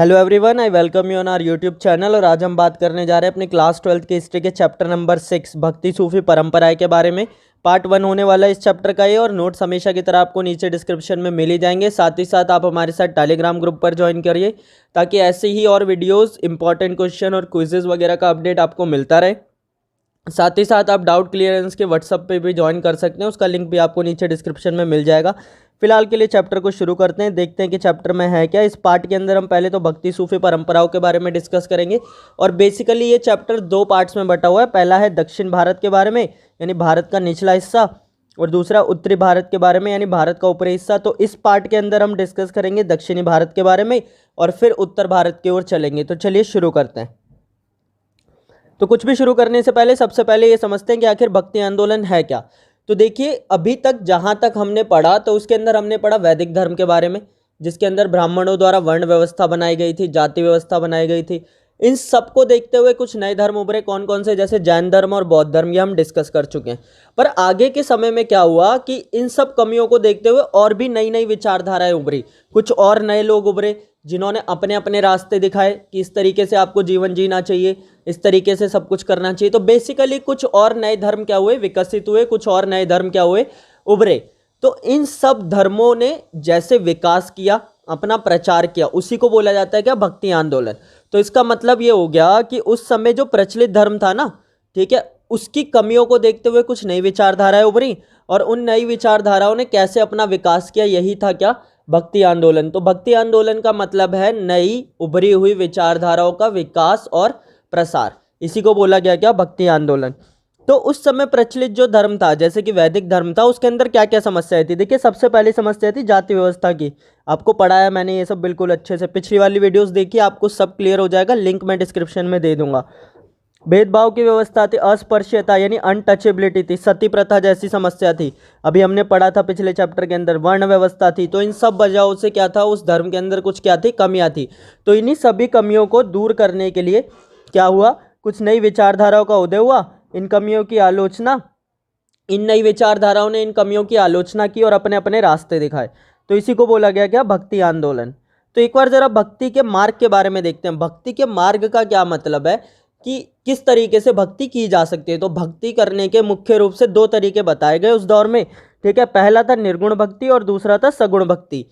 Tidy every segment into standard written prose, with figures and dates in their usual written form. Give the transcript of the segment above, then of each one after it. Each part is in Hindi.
Hello everyone, I welcome you on our YouTube channel. और आज हम बात करने जा रहे हैं अपनी क्लास 12th के हिस्ट्री के चैप्टर नंबर 6 भक्ति सूफी परंपराएं के बारे में। पार्ट 1 होने वाला है इस चैप्टर का ये, और नोट्स हमेशा की तरह आपको नीचे डिस्क्रिप्शन में मिल ही जाएंगे। साथ ही साथ आप हमारे साथ टेलीग्राम ग्रुप पर ज्वाइन करिए ताकि ऐसे ही और वीडियोज़, इंपॉर्टेंट क्वेश्चन और क्विजेज वगैरह का अपडेट आपको मिलता रहे। साथ ही साथ आप डाउट क्लियरेंस के व्हाट्सएप पे भी ज्वाइन कर सकते हैं, उसका लिंक भी आपको नीचे डिस्क्रिप्शन में मिल जाएगा। फिलहाल के लिए चैप्टर को शुरू करते हैं, देखते हैं कि चैप्टर में है क्या। इस पार्ट के अंदर हम पहले तो भक्ति सूफी परंपराओं के बारे में डिस्कस करेंगे, और बेसिकली ये चैप्टर 2 पार्ट्स में बटा हुआ है। पहला है दक्षिण भारत के बारे में, यानी भारत का निचला हिस्सा, और दूसरा उत्तरी भारत के बारे में, यानी भारत का ऊपरी हिस्सा। तो इस पार्ट के अंदर हम डिस्कस करेंगे दक्षिणी भारत के बारे में, और फिर उत्तर भारत की ओर चलेंगे। तो चलिए शुरू करते हैं। तो कुछ भी शुरू करने से पहले सबसे पहले ये समझते हैं कि आखिर भक्ति आंदोलन है क्या। तो देखिए, अभी तक जहाँ तक हमने पढ़ा तो उसके अंदर हमने पढ़ा वैदिक धर्म के बारे में, जिसके अंदर ब्राह्मणों द्वारा वर्ण व्यवस्था बनाई गई थी, जाति व्यवस्था बनाई गई थी। इन सबको देखते हुए कुछ नए धर्म उभरे, कौन कौन से, जैसे जैन धर्म और बौद्ध धर्म, ये हम डिस्कस कर चुके हैं। पर आगे के समय में क्या हुआ कि इन सब कमियों को देखते हुए और भी नई नई विचारधाराएं उभरी। कुछ और नए लोग उभरे जिन्होंने अपने अपने रास्ते दिखाए कि इस तरीके से आपको जीवन जीना चाहिए, इस तरीके से सब कुछ करना चाहिए। तो बेसिकली कुछ और नए धर्म क्या हुए, विकसित हुए, कुछ और नए धर्म क्या हुए, उभरे। तो इन सब धर्मों ने जैसे विकास किया, अपना प्रचार किया, उसी को बोला जाता है क्या, भक्ति आंदोलन। तो इसका मतलब ये हो गया कि उस समय जो प्रचलित धर्म था ना, ठीक है, उसकी कमियों को देखते हुए कुछ नई विचारधाराएं उभरी, और उन नई विचारधाराओं ने कैसे अपना विकास किया, यही था क्या, भक्ति आंदोलन। तो भक्ति आंदोलन का मतलब है नई उभरी हुई विचारधाराओं का विकास और प्रसार, इसी को बोला गया क्या, भक्ति आंदोलन। तो उस समय प्रचलित जो धर्म था, जैसे कि वैदिक धर्म था, उसके अंदर क्या क्या समस्याएं थी। देखिए, सबसे पहली समस्या थी जाति व्यवस्था की। आपको पढ़ाया मैंने ये सब बिल्कुल अच्छे से, पिछली वाली वीडियोस देखिए, आपको सब क्लियर हो जाएगा, लिंक मैं डिस्क्रिप्शन में दे दूंगा। भेदभाव की व्यवस्था थी, अस्पृश्यता यानी अनटचेबिलिटी थी, सती प्रथा जैसी समस्या थी, अभी हमने पढ़ा था पिछले चैप्टर के अंदर, वर्ण व्यवस्था थी। तो इन सब वजहों से क्या था, उस धर्म के अंदर कुछ क्या थी, कमियां थी। तो इन्हीं सभी कमियों को दूर करने के लिए क्या हुआ, कुछ नई विचारधाराओं का उदय हुआ। इन कमियों की आलोचना, इन नई विचारधाराओं ने इन कमियों की आलोचना की और अपने अपने रास्ते दिखाए। तो इसी को बोला गया क्या, भक्ति आंदोलन। तो एक बार जरा भक्ति के मार्ग के बारे में देखते हैं। भक्ति के मार्ग का क्या मतलब है कि किस तरीके से भक्ति की जा सकती है। तो भक्ति करने के मुख्य रूप से 2 तरीके बताए गए उस दौर में, ठीक है। पहला था निर्गुण भक्ति और दूसरा था सगुण भक्ति।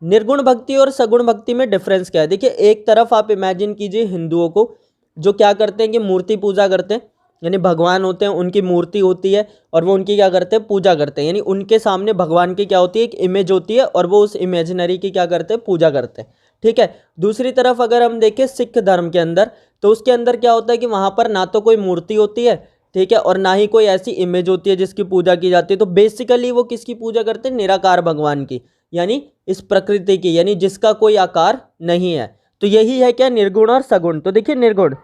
निर्गुण भक्ति और सगुण भक्ति में डिफरेंस क्या है। देखिए, एक तरफ आप इमेजिन कीजिए हिंदुओं को, जो क्या करते हैं कि मूर्ति पूजा करते हैं, यानी भगवान होते हैं, उनकी मूर्ति होती है, और वो उनकी क्या करते हैं, पूजा करते हैं। यानी उनके सामने भगवान की क्या होती है, एक इमेज होती है, और वो उस इमेजिनरी की क्या करते हैं, पूजा करते हैं, ठीक है। दूसरी तरफ अगर हम देखें सिख धर्म के अंदर, तो उसके अंदर क्या होता है कि वहाँ पर ना तो कोई मूर्ति होती है, ठीक है, और ना ही कोई ऐसी इमेज होती है जिसकी पूजा की जाती है। तो बेसिकली वो किसकी पूजा करते हैं, निराकार भगवान की, यानी इस प्रकृति की, यानी जिसका कोई आकार नहीं है। तो यही है क्या, निर्गुण और सगुण। तो देखिए, निर्गुण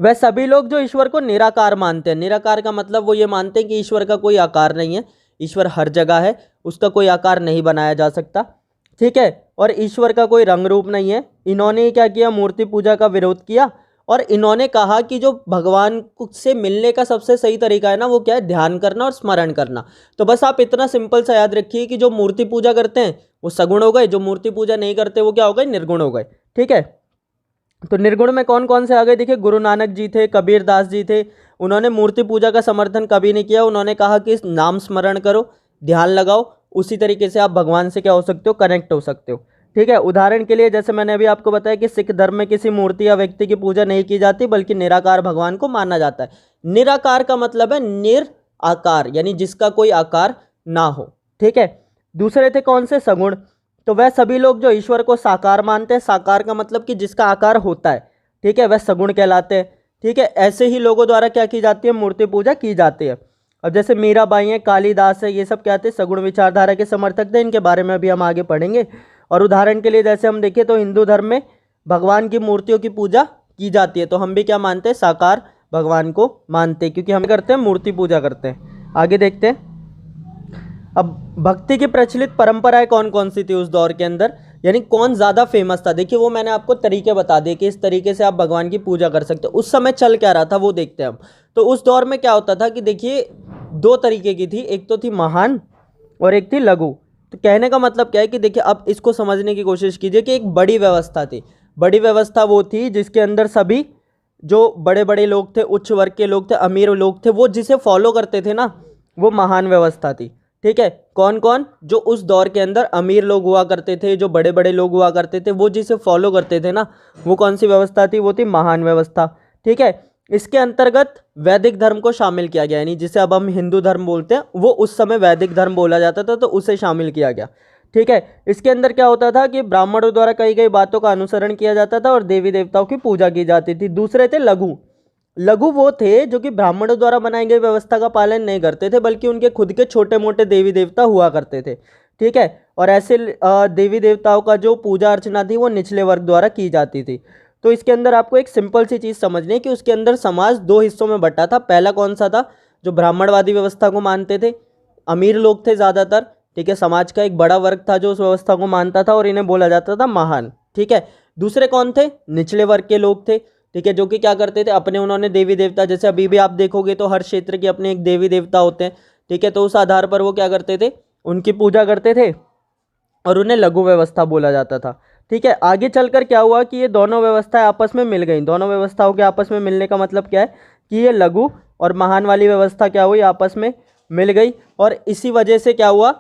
वह सभी लोग जो ईश्वर को निराकार मानते हैं। निराकार का मतलब वो ये मानते हैं कि ईश्वर का कोई आकार नहीं है, ईश्वर हर जगह है, उसका कोई आकार नहीं बनाया जा सकता, ठीक है, और ईश्वर का कोई रंग रूप नहीं है। इन्होंने क्या किया, मूर्ति पूजा का विरोध किया, और इन्होंने कहा कि जो भगवान से मिलने का सबसे सही तरीका है ना, वो क्या है, ध्यान करना और स्मरण करना। तो बस आप इतना सिंपल सा याद रखिए कि जो मूर्ति पूजा करते हैं वो सगुण हो गए, जो मूर्ति पूजा नहीं करते वो क्या हो गए, निर्गुण हो गए, ठीक है। तो निर्गुण में कौन कौन से आ गए, देखिए, गुरु नानक जी थे, कबीर दास जी थे। उन्होंने मूर्ति पूजा का समर्थन कभी नहीं किया। उन्होंने कहा कि नाम स्मरण करो, ध्यान लगाओ, उसी तरीके से आप भगवान से क्या हो सकते हो, कनेक्ट हो सकते हो, ठीक है। उदाहरण के लिए जैसे मैंने अभी आपको बताया कि सिख धर्म में किसी मूर्ति या व्यक्ति की पूजा नहीं की जाती, बल्कि निराकार भगवान को माना जाता है। निराकार का मतलब है निराकार, यानी जिसका कोई आकार ना हो, ठीक है। दूसरे थे कौन से, सगुण। तो वह सभी लोग जो ईश्वर को साकार मानते हैं, साकार का मतलब कि जिसका आकार होता है, ठीक है, वह सगुण कहलाते हैं, ठीक है। ऐसे ही लोगों द्वारा क्या की जाती है, मूर्ति पूजा की जाती है। अब जैसे मीराबाई है, कालिदास है, ये सब क्या थे, सगुण विचारधारा के समर्थक थे। इनके बारे में अभी हम आगे पढ़ेंगे। और उदाहरण के लिए जैसे हम देखें तो हिंदू धर्म में भगवान की मूर्तियों की पूजा की जाती है, तो हम भी क्या मानते हैं, साकार भगवान को मानते हैं, क्योंकि हम करते हैं, मूर्ति पूजा करते हैं। आगे देखते हैं। अब भक्ति की प्रचलित परंपराएं कौन कौन सी थी उस दौर के अंदर, यानी कौन ज़्यादा फेमस था। देखिए, वो मैंने आपको तरीके बता दिए कि इस तरीके से आप भगवान की पूजा कर सकते हो। उस समय चल क्या रहा था वो देखते हैं हम। तो उस दौर में क्या होता था कि देखिए, 2 तरीके की थी, एक तो थी महान और एक थी लघु, तो कहने का मतलब क्या है कि देखिए अब इसको समझने की कोशिश कीजिए कि एक बड़ी व्यवस्था थी। बड़ी व्यवस्था वो थी जिसके अंदर सभी जो बड़े बड़े लोग थे, उच्च वर्ग के लोग थे, अमीर लोग थे, वो जिसे फॉलो करते थे ना, वो महान व्यवस्था थी। ठीक है, कौन कौन? जो उस दौर के अंदर अमीर लोग हुआ करते थे, जो बड़े बड़े लोग हुआ करते थे, वो जिसे फॉलो करते थे ना, वो कौन सी व्यवस्था थी? वो थी महान व्यवस्था। ठीक है, इसके अंतर्गत वैदिक धर्म को शामिल किया गया, यानी जिसे अब हम हिंदू धर्म बोलते हैं, वो उस समय वैदिक धर्म बोला जाता था, तो उसे शामिल किया गया। ठीक है, इसके अंदर क्या होता था कि ब्राह्मणों द्वारा कही गई बातों का अनुसरण किया जाता था और देवी देवताओं की पूजा की जाती थी। दूसरे थे लघु। लघु वो थे जो कि ब्राह्मणों द्वारा बनाई गई व्यवस्था का पालन नहीं करते थे, बल्कि उनके खुद के छोटे मोटे देवी देवता हुआ करते थे। ठीक है, और ऐसे देवी देवताओं का जो पूजा अर्चना थी वो निचले वर्ग द्वारा की जाती थी। तो इसके अंदर आपको एक सिंपल सी चीज़ समझनी है कि उसके अंदर समाज दो हिस्सों में बटा था। पहला कौन सा था? जो ब्राह्मणवादी व्यवस्था को मानते थे, अमीर लोग थे ज़्यादातर। ठीक है, समाज का एक बड़ा वर्ग था जो उस व्यवस्था को मानता था और इन्हें बोला जाता था महान। ठीक है, दूसरे कौन थे? निचले वर्ग के लोग थे। ठीक है, जो कि क्या करते थे? अपने उन्होंने देवी देवता, जैसे अभी भी आप देखोगे तो हर क्षेत्र के अपने एक देवी देवता होते हैं। ठीक है, तो उस आधार पर वो क्या करते थे? उनकी पूजा करते थे और उन्हें लघु व्यवस्था बोला जाता था। ठीक है, आगे चलकर क्या हुआ कि ये दोनों व्यवस्थाएं आपस में मिल गई। दोनों व्यवस्थाओं के आपस में मिलने का मतलब क्या है कि ये लघु और महान वाली व्यवस्था क्या हुई? आपस में मिल गई। और इसी वजह से क्या हुआ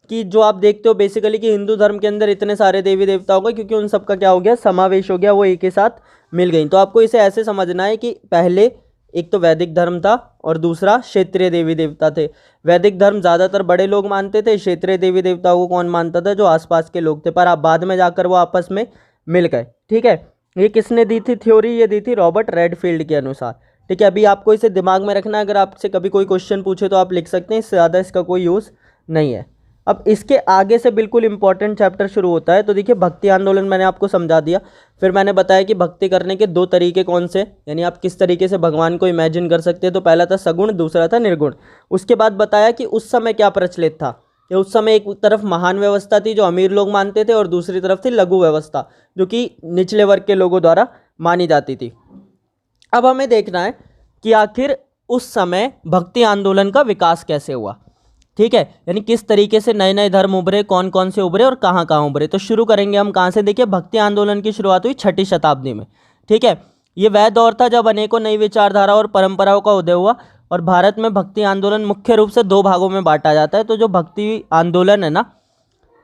कि जो आप देखते हो बेसिकली कि हिंदू धर्म के अंदर इतने सारे देवी देवता हो गए, क्योंकि उन सबका क्या हो गया? समावेश हो गया, वो एक ही साथ मिल गई। तो आपको इसे ऐसे समझना है कि पहले एक तो वैदिक धर्म था और दूसरा क्षेत्रीय देवी देवता थे। वैदिक धर्म ज़्यादातर बड़े लोग मानते थे, क्षेत्रीय देवी देवताओं को कौन मानता था? जो आसपास के लोग थे। पर आप बाद में जाकर वो आपस में मिल गए। ठीक है, ये किसने दी थी थ्योरी? ये दी थी रॉबर्ट रेडफील्ड के अनुसार। ठीक है, अभी आपको इसे दिमाग में रखना है। अगर आपसे कभी कोई क्वेश्चन पूछे तो आप लिख सकते हैं, इससे ज़्यादा इसका कोई यूज़ नहीं है। अब इसके आगे से बिल्कुल इंपॉर्टेंट चैप्टर शुरू होता है। तो देखिए, भक्ति आंदोलन मैंने आपको समझा दिया। फिर मैंने बताया कि भक्ति करने के दो तरीके कौन से, यानी आप किस तरीके से भगवान को इमेजिन कर सकते हैं। तो पहला था सगुण, दूसरा था निर्गुण। उसके बाद बताया कि उस समय क्या प्रचलित था। कि उस समय एक तरफ महान व्यवस्था थी जो अमीर लोग मानते थे, और दूसरी तरफ थी लघु व्यवस्था जो कि निचले वर्ग के लोगों द्वारा मानी जाती थी। अब हमें देखना है कि आखिर उस समय भक्ति आंदोलन का विकास कैसे हुआ। ठीक है, यानी किस तरीके से नए नए धर्म उभरे, कौन कौन से उभरे और कहाँ कहाँ उभरे। तो शुरू करेंगे हम कहाँ से? देखिए, भक्ति आंदोलन की शुरुआत हुई 6ठी शताब्दी में। ठीक है, ये वह दौर था जब अनेकों नई विचारधारा और परंपराओं का उदय हुआ, और भारत में भक्ति आंदोलन मुख्य रूप से दो भागों में बांटा जाता है। तो जो भक्ति आंदोलन है ना,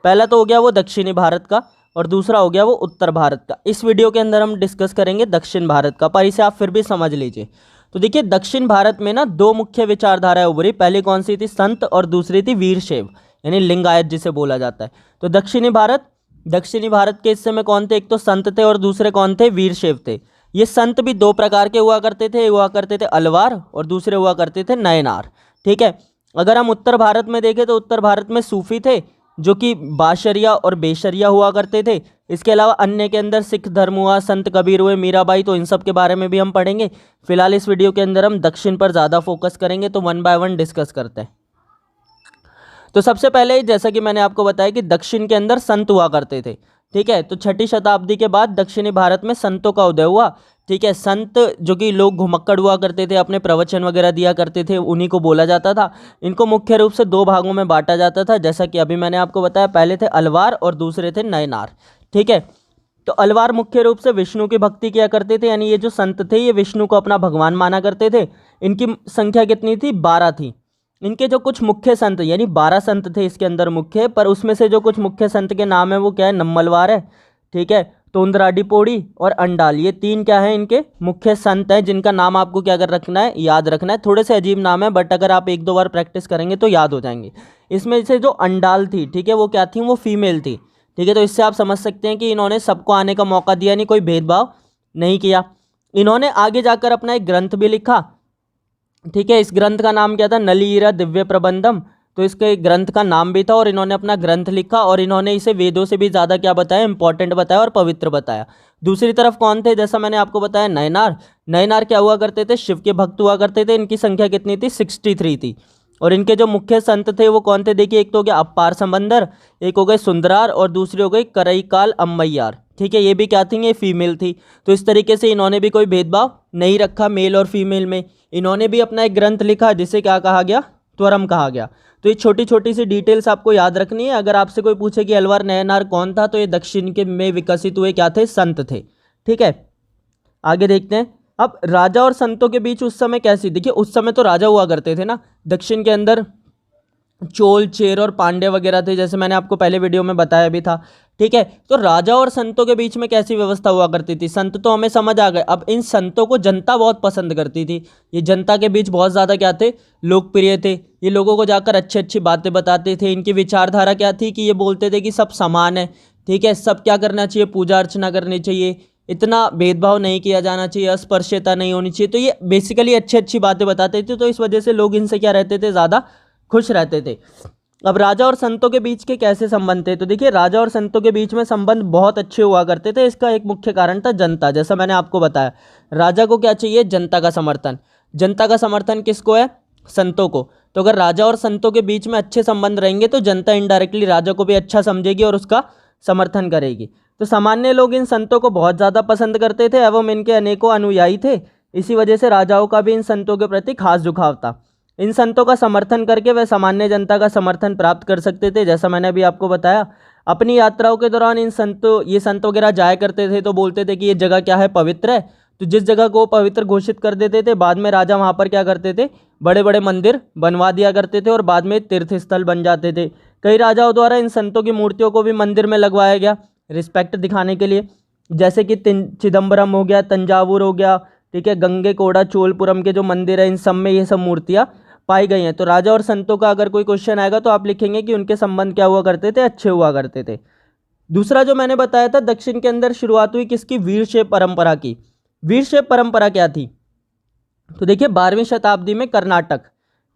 पहला तो हो गया वो दक्षिणी भारत का, और दूसरा हो गया वो उत्तर भारत का। इस वीडियो के अंदर हम डिस्कस करेंगे दक्षिण भारत का, पर इसे आप फिर भी समझ लीजिए। तो देखिए, दक्षिण भारत में ना दो मुख्य विचारधाराएं उभरी। पहली कौन सी थी? संत, और दूसरी थी वीरशैव, यानी लिंगायत जिसे बोला जाता है। तो दक्षिणी भारत के हिस्से में कौन थे? एक तो संत थे और दूसरे कौन थे? वीरशैव थे। ये संत भी दो प्रकार के हुआ करते थे, हुआ करते थे अलवार और दूसरे हुआ करते थे नयनार। ठीक है, अगर हम उत्तर भारत में देखें तो उत्तर भारत में सूफी थे जो कि बाशरिया और बेशरिया हुआ करते थे। इसके अलावा अन्य के अंदर सिख धर्म हुआ, संत कबीर हुए, मीराबाई, तो इन सब के बारे में भी हम पढ़ेंगे। फिलहाल इस वीडियो के अंदर हम दक्षिण पर ज़्यादा फोकस करेंगे, तो वन बाय वन डिस्कस करते हैं। तो सबसे पहले जैसा कि मैंने आपको बताया कि दक्षिण के अंदर संत हुआ करते थे। ठीक है, तो 6ठी शताब्दी के बाद दक्षिणी भारत में संतों का उदय हुआ। ठीक है, संत जो कि लोग घुमक्कड़ हुआ करते थे, अपने प्रवचन वगैरह दिया करते थे, उन्हीं को बोला जाता था। इनको मुख्य रूप से दो भागों में बांटा जाता था, जैसा कि अभी मैंने आपको बताया। पहले थे अलवार और दूसरे थे नयनार। ठीक है, तो अलवार मुख्य रूप से विष्णु की भक्ति किया करते थे, यानी ये जो संत थे ये विष्णु को अपना भगवान माना करते थे। इनकी संख्या कितनी थी? 12 थी। इनके जो कुछ मुख्य संत, यानी 12 संत थे इसके अंदर मुख्य, पर उसमें से जो कुछ मुख्य संत के नाम है वो क्या है? नम्मलवार है, ठीक है, तोंदराडीपोड़ी और अंडाल, ये तीन क्या है? इनके मुख्य संत हैं, जिनका नाम आपको क्या कर रखना है? याद रखना है। थोड़े से अजीब नाम है, बट अगर आप एक दो बार प्रैक्टिस करेंगे तो याद हो जाएंगे। इसमें से जो अंडाल थी, ठीक है, वो क्या थी? वो फीमेल थी। ठीक है, तो इससे आप समझ सकते हैं कि इन्होंने सबको आने का मौका दिया, नहीं कोई भेदभाव नहीं किया। इन्होंने आगे जाकर अपना एक ग्रंथ भी लिखा। ठीक है, इस ग्रंथ का नाम क्या था? नलीरा दिव्य प्रबंधम। तो इसके ग्रंथ का नाम भी था, और इन्होंने अपना ग्रंथ लिखा, और इन्होंने इसे वेदों से भी ज़्यादा क्या बताया? इंपॉर्टेंट बताया और पवित्र बताया। दूसरी तरफ कौन थे? जैसा मैंने आपको बताया, नयनार। नयनार क्या हुआ करते थे? शिव के भक्त हुआ करते थे। इनकी संख्या कितनी थी? 63 थी। और इनके जो मुख्य संत थे वो कौन थे? देखिए, एक तो हो गया अपार समंदर, एक हो गए सुंदरार, और दूसरी हो गई करईकाल अम्मैयार। ठीक है, ये भी क्या थी? ये फीमेल थी। तो इस तरीके से इन्होंने भी कोई भेदभाव नहीं रखा मेल और फीमेल में। इन्होंने भी अपना एक ग्रंथ लिखा जिसे क्या कहा गया? त्वरम कहा गया। तो ये छोटी छोटी सी डिटेल्स आपको याद रखनी है। अगर आपसे कोई पूछे कि अलवर नयनार कौन था, तो ये दक्षिण के में विकसित हुए क्या थे, संत थे। ठीक है, आगे देखते हैं। अब राजा और संतों के बीच उस समय कैसी, देखिए उस समय तो राजा हुआ करते थे ना, दक्षिण के अंदर चोल, चेर और पांड्य वगैरह थे, जैसे मैंने आपको पहले वीडियो में बताया भी था। ठीक है, तो राजा और संतों के बीच में कैसी व्यवस्था हुआ करती थी। संत तो हमें समझ आ गए, अब इन संतों को जनता बहुत पसंद करती थी। ये जनता के बीच बहुत ज़्यादा क्या थे, लोकप्रिय थे। ये लोगों को जाकर अच्छी अच्छी बातें बताते थे। इनकी विचारधारा क्या थी कि ये बोलते थे कि सब समान है। ठीक है, सब क्या करना चाहिए, पूजा अर्चना करनी चाहिए, इतना भेदभाव नहीं किया जाना चाहिए, अस्पृश्यता नहीं होनी चाहिए। तो ये बेसिकली अच्छी अच्छी बातें बताते थे, तो इस वजह से लोग इनसे क्या रहते थे, ज़्यादा खुश रहते थे। अब राजा और संतों के बीच के कैसे संबंध थे, तो देखिए राजा और संतों के बीच में संबंध बहुत अच्छे हुआ करते थे। इसका एक मुख्य कारण था जनता। जैसा मैंने आपको बताया, राजा को क्या चाहिए, जनता का समर्थन। जनता का समर्थन किसको है, संतों को। तो अगर राजा और संतों के बीच में अच्छे संबंध रहेंगे तो जनता इनडायरेक्टली राजा को भी अच्छा समझेगी और उसका समर्थन करेगी। तो सामान्य लोग इन संतों को बहुत ज़्यादा पसंद करते थे एवं इनके अनेकों अनुयायी थे। इसी वजह से राजाओं का भी इन संतों के प्रति खास झुकाव था। इन संतों का समर्थन करके वे सामान्य जनता का समर्थन प्राप्त कर सकते थे। जैसा मैंने अभी आपको बताया, अपनी यात्राओं के दौरान ये संत वगैरह जाया करते थे तो बोलते थे कि ये जगह क्या है, पवित्र है। तो जिस जगह को पवित्र घोषित कर देते थे, बाद में राजा वहाँ पर क्या करते थे, बड़े बड़े मंदिर बनवा दिया करते थे और बाद में तीर्थ स्थल बन जाते थे। कई राजाओं द्वारा इन संतों की मूर्तियों को भी मंदिर में लगवाया गया, रिस्पेक्ट दिखाने के लिए। जैसे कि चिदम्बरम हो गया, तंजावुर हो गया, ठीक है, गंगेकोड़ा, चोलपुरम के जो मंदिर है, इन सब में ये सब मूर्तियाँ पाई गई हैं। तो राजा और संतों का अगर कोई क्वेश्चन आएगा तो आप लिखेंगे कि उनके संबंध क्या हुआ करते थे, अच्छे हुआ करते थे। दूसरा जो मैंने बताया था, दक्षिण के अंदर शुरुआत हुई किसकी, वीरशैव परंपरा की। वीरशैव परंपरा क्या थी, तो देखिए 12वीं शताब्दी में कर्नाटक,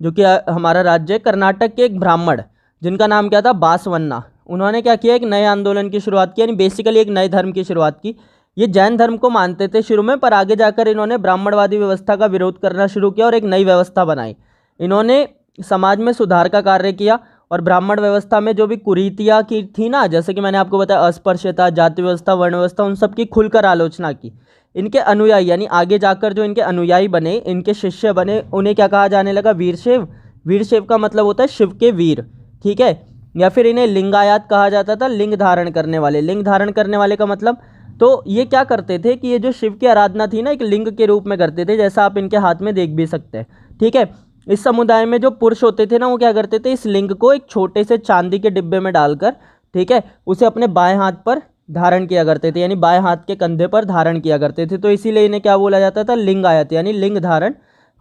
जो कि हमारा राज्य है, कर्नाटक के एक ब्राह्मण जिनका नाम क्या था, बासवन्ना, उन्होंने क्या किया, एक नए आंदोलन की शुरुआत की, यानी बेसिकली एक नए धर्म की शुरुआत की। ये जैन धर्म को मानते थे शुरू में, पर आगे जाकर इन्होंने ब्राह्मणवादी व्यवस्था का विरोध करना शुरू किया और एक नई व्यवस्था बनाई। इन्होंने समाज में सुधार का कार्य किया और ब्राह्मण व्यवस्था में जो भी कुरीतियाँ की थी ना, जैसे कि मैंने आपको बताया, अस्पृश्यता, जाति व्यवस्था, वर्ण व्यवस्था, उन सब की खुलकर आलोचना की। इनके अनुयायी, यानी आगे जाकर जो इनके अनुयायी बने, इनके शिष्य बने, उन्हें क्या कहा जाने लगा, वीरशैव। वीरशैव का मतलब होता है शिव के वीर, ठीक है। या फिर इन्हें लिंगायत कहा जाता था, लिंग धारण करने वाले। लिंग धारण करने वाले का मतलब, तो ये क्या करते थे कि ये जो शिव की आराधना थी ना, एक लिंग के रूप में करते थे, जैसा आप इनके हाथ में देख भी सकते हैं। ठीक है, इस समुदाय में जो पुरुष होते थे ना, वो क्या करते थे, इस लिंग को एक छोटे से चांदी के डिब्बे में डालकर, ठीक है, उसे अपने बाएं हाथ पर धारण किया करते थे, यानी बाएं हाथ के कंधे पर धारण किया करते थे। तो इसीलिए इन्हें क्या बोला जाता था, लिंगायत, यानी लिंग धारण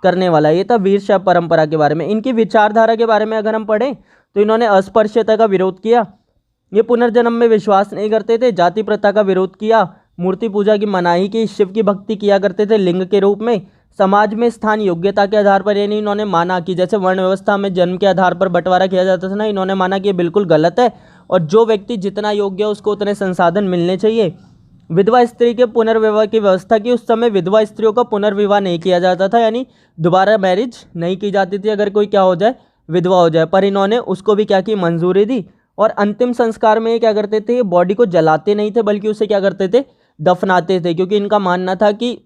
करने वाला। ये था वीरशैव परंपरा के बारे में। इनकी विचारधारा के बारे में अगर हम पढ़ें तो इन्होंने अस्पृश्यता का विरोध किया, ये पुनर्जन्म में विश्वास नहीं करते थे, जाति प्रथा का विरोध किया, मूर्ति पूजा की मनाही की, शिव की भक्ति किया करते थे लिंग के रूप में। समाज में स्थान योग्यता के आधार पर, यानी इन्होंने माना कि जैसे वर्ण व्यवस्था में जन्म के आधार पर बंटवारा किया जाता था ना, इन्होंने माना कि ये बिल्कुल गलत है और जो व्यक्ति जितना योग्य है उसको उतने संसाधन मिलने चाहिए। विधवा स्त्री के पुनर्विवाह की व्यवस्था की। उस समय विधवा स्त्रियों का पुनर्विवाह नहीं किया जाता था, यानी दोबारा मैरिज नहीं की जाती थी अगर कोई क्या हो जाए, विधवा हो जाए। पर इन्होंने उसको भी क्या की, मंजूरी दी। और अंतिम संस्कार में ये क्या करते थे, बॉडी को जलाते नहीं थे बल्कि उसे क्या करते थे, दफनाते थे, क्योंकि इनका मानना था कि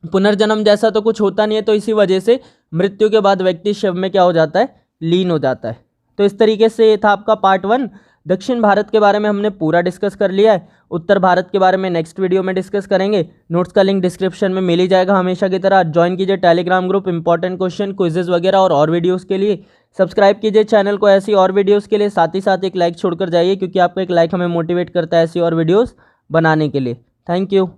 पुनर्जन्म जैसा तो कुछ होता नहीं है, तो इसी वजह से मृत्यु के बाद व्यक्ति शिव में क्या हो जाता है, लीन हो जाता है। तो इस तरीके से ये था आपका पार्ट 1। दक्षिण भारत के बारे में हमने पूरा डिस्कस कर लिया है। उत्तर भारत के बारे में नेक्स्ट वीडियो में डिस्कस करेंगे। नोट्स का लिंक डिस्क्रिप्शन में मिल ही जाएगा हमेशा की तरह। ज्वाइन कीजिए Telegram group, important question, quizzes वगैरह और वीडियोस के लिए। सब्सक्राइब कीजिए चैनल को ऐसी और वीडियोस के लिए। साथ ही साथ एक लाइक छोड़कर जाइए, क्योंकि आपका एक लाइक हमें मोटिवेट करता है ऐसी और वीडियोस बनाने के लिए। Thank you.